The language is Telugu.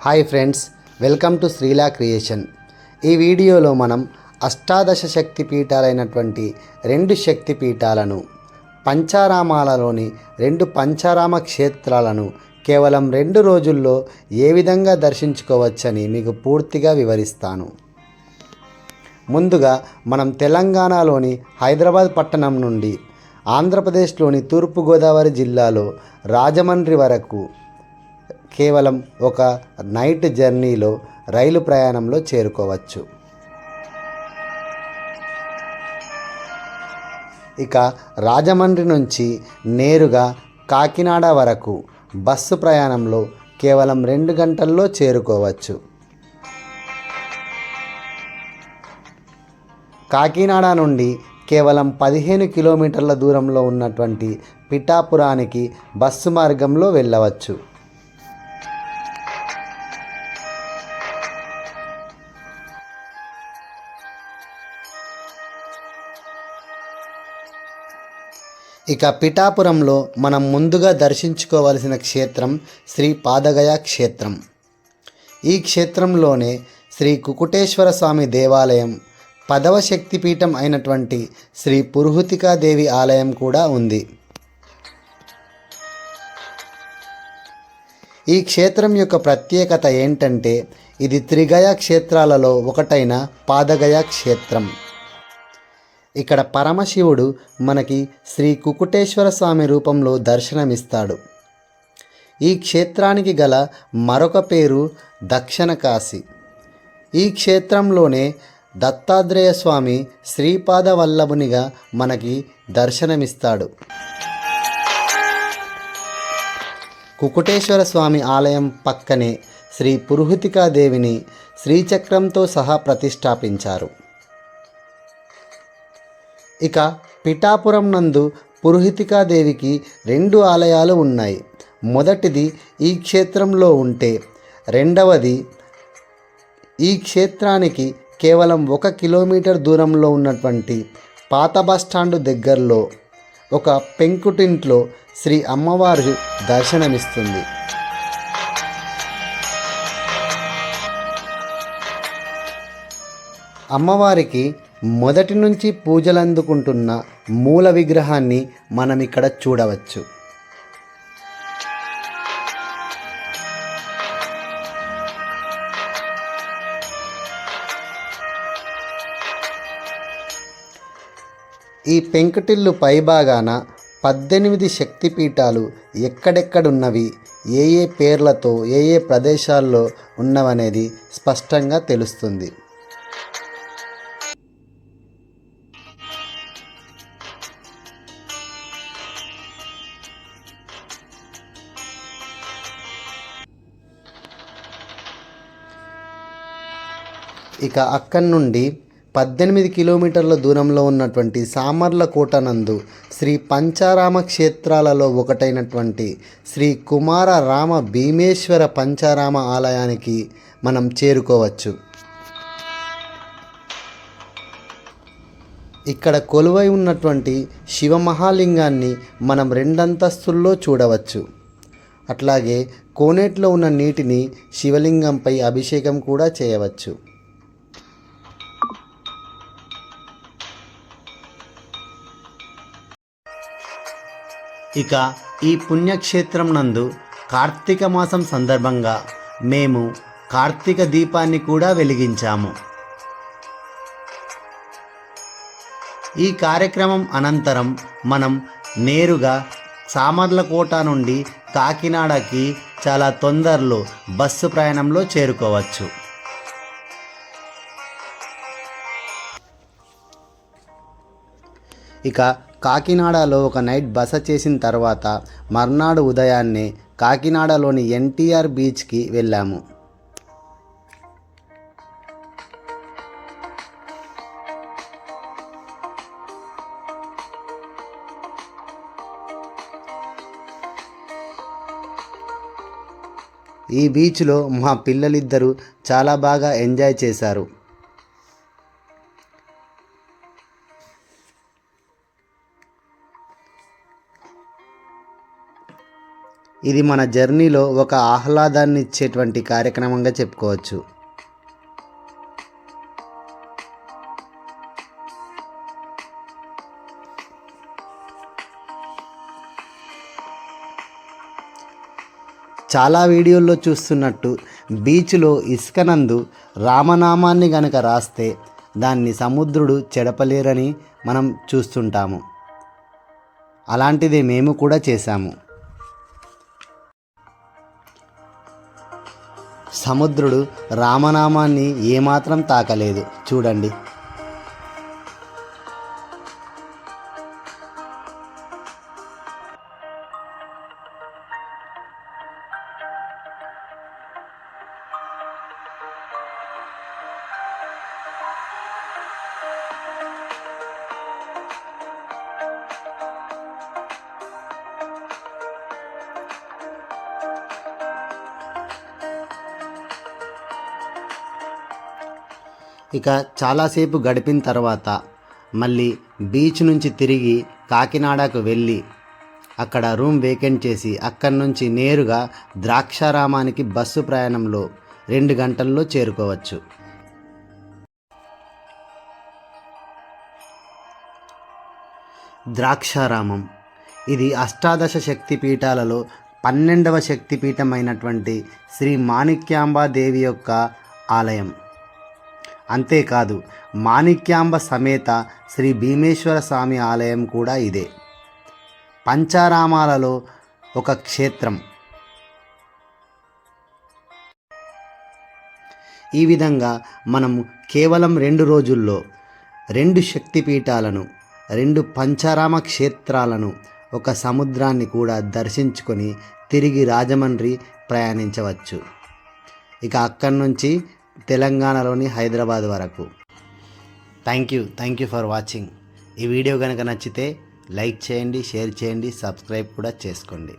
Hi friends, welcome to Sreela creation. ఈ వీడియోలో మనం అష్టాదశ శక్తి పీఠాలైనటువంటి 2 శక్తి పీఠాలను, పంచారామాలలోని 2 పంచారామ క్షేత్రాలను కేవలం 2 రోజుల్లో ఏ విధంగా దర్శించుకోవచ్చని మీకు పూర్తిగా వివరిస్తాను. ముందుగా మనం తెలంగాణలోని హైదరాబాద్ పట్టణం నుండి ఆంధ్రప్రదేశ్లోని తూర్పుగోదావరి జిల్లాలో రాజమండ్రి వరకు కేవలం ఒక నైట్ జర్నీలో రైలు ప్రయాణంలో చేరుకోవచ్చు. ఇక రాజమండ్రి నుంచి నేరుగా కాకినాడ వరకు బస్సు ప్రయాణంలో కేవలం 2 గంటల్లో చేరుకోవచ్చు. కాకినాడ నుండి కేవలం 15 కిలోమీటర్ల దూరంలో ఉన్నటువంటి పిఠాపురానికి బస్సు మార్గంలో వెళ్ళవచ్చు. ఇక పిఠాపురంలో మనం ముందుగా దర్శించుకోవలసిన క్షేత్రం శ్రీ పాదగయ క్షేత్రం. ఈ క్షేత్రంలోనే శ్రీ కుకుటేశ్వర స్వామి దేవాలయం, 10వ శక్తిపీఠం అయినటువంటి శ్రీ పురుహూతికాదేవి ఆలయం కూడా ఉంది. ఈ క్షేత్రం యొక్క ప్రత్యేకత ఏంటంటే ఇది త్రిగయ క్షేత్రాలలో ఒకటైన పాదగయ క్షేత్రం. ఇక్కడ పరమశివుడు మనకి శ్రీ కుకుటేశ్వర స్వామి రూపంలో దర్శనమిస్తాడు. ఈ క్షేత్రానికి గల మరొక పేరు దక్షిణ కాశీ. ఈ క్షేత్రంలోనే దత్తాత్రేయ స్వామి శ్రీపాద వల్లభునిగా మనకి దర్శనమిస్తాడు. కుకుటేశ్వర స్వామి ఆలయం పక్కనే శ్రీ పురుహూతికాదేవిని శ్రీచక్రంతో సహా ప్రతిష్టాపించారు. ఇక పిఠాపురం నందు పురుహూతికాదేవికి 2 ఆలయాలు ఉన్నాయి. మొదటిది ఈ క్షేత్రంలో ఉంటే, రెండవది ఈ క్షేత్రానికి కేవలం 1 కిలోమీటర్ దూరంలో ఉన్నటువంటి పాత బస్టాండు దగ్గరలో ఒక పెంకుటింట్లో శ్రీ అమ్మవారు దర్శనమిస్తుంది. అమ్మవారికి మొదటి నుంచి పూజలందుకుంటున్న మూల విగ్రహాన్ని మనం ఇక్కడ చూడవచ్చు. ఈ పెంకుటిల్లు పైభాగాన 18 శక్తిపీఠాలు ఎక్కడెక్కడున్నవి, ఏ ఏ పేర్లతో ఏ ఏ ప్రదేశాల్లో ఉన్నవనేది స్పష్టంగా తెలుస్తుంది. ఇక అక్కడి నుండి 18 కిలోమీటర్ల దూరంలో ఉన్నటువంటి సామర్లకోట నందు శ్రీ పంచారామ క్షేత్రాలలో ఒకటైనటువంటి శ్రీ కుమార రామ భీమేశ్వర పంచారామ ఆలయానికి మనం చేరుకోవచ్చు. ఇక్కడ కొలువై ఉన్నటువంటి శివమహాలింగాన్ని మనం 2 అంతస్తుల్లో చూడవచ్చు. అట్లాగే కోనేట్లో ఉన్న నీటిని శివలింగంపై అభిషేకం కూడా చేయవచ్చు. ఇక ఈ పుణ్యక్షేత్రం నందు కార్తీక మాసం సందర్భంగా మేము కార్తీక దీపాన్ని కూడా వెలిగించాము. ఈ కార్యక్రమం అనంతరం మనం నేరుగా సామర్లకోట నుండి కాకినాడకి చాలా తొందరలో బస్సు ప్రయాణంలో చేరుకోవచ్చు. ఇక కాకినాడలో ఒక నైట్ బస చేసిన తర్వాత మర్నాడు ఉదయాన్నే కాకినాడలోని ఎన్టీఆర్ బీచ్కి వెళ్ళాము. ఈ బీచ్లో మా పిల్లలిద్దరూ చాలా బాగా ఎంజాయ్ చేశారు. ఇది మన జర్నీలో ఒక ఆహ్లాదాన్ని ఇచ్చేటువంటి కార్యక్రమంగా చెప్పుకోవచ్చు. చాలా వీడియోల్లో చూస్తున్నట్టు బీచ్లో ఇసుకనందు రామనామాన్ని గనక రాస్తే దాన్ని సముద్రుడు చెడపలేరని మనం చూస్తుంటాము. అలాంటిదే మేము కూడా చేశాము. సముద్రుడు రామనామాన్ని ఏమాత్రం తాకలేదు. చూడండి. ఇక చాలాసేపు గడిపిన తర్వాత మళ్ళీ బీచ్ నుంచి తిరిగి కాకినాడకు వెళ్ళి అక్కడ రూమ్ వేకెంట్ చేసి అక్కడి నుంచి నేరుగా ద్రాక్షారామానికి బస్సు ప్రయాణంలో 2 గంటల్లో చేరుకోవచ్చు. ద్రాక్షారామం ఇది అష్టాదశ శక్తిపీఠాలలో 12వ శక్తిపీఠమైనటువంటి శ్రీ మాణిక్యాంబాదేవి యొక్క ఆలయం. అంతేకాదు మాణిక్యాంబ సమేత శ్రీ భీమేశ్వర స్వామి ఆలయం కూడా ఇదే. పంచారామాలలో ఒక క్షేత్రం. ఈ విధంగా మనము కేవలం 2 రోజుల్లో 2 శక్తిపీఠాలను, 2 పంచారామ క్షేత్రాలను, ఒక సముద్రాన్ని కూడా దర్శించుకొని తిరిగి రాజమండ్రి ప్రయాణించవచ్చు. ఇక అక్కడి నుంచి తెలంగాణలోని హైదరాబాద్ వరకు. Thank you for watching. ఈ వీడియో కనుక నచ్చితే లైక్ చేయండి, షేర్ చేయండి, సబ్స్క్రైబ్ కూడా చేసుకోండి.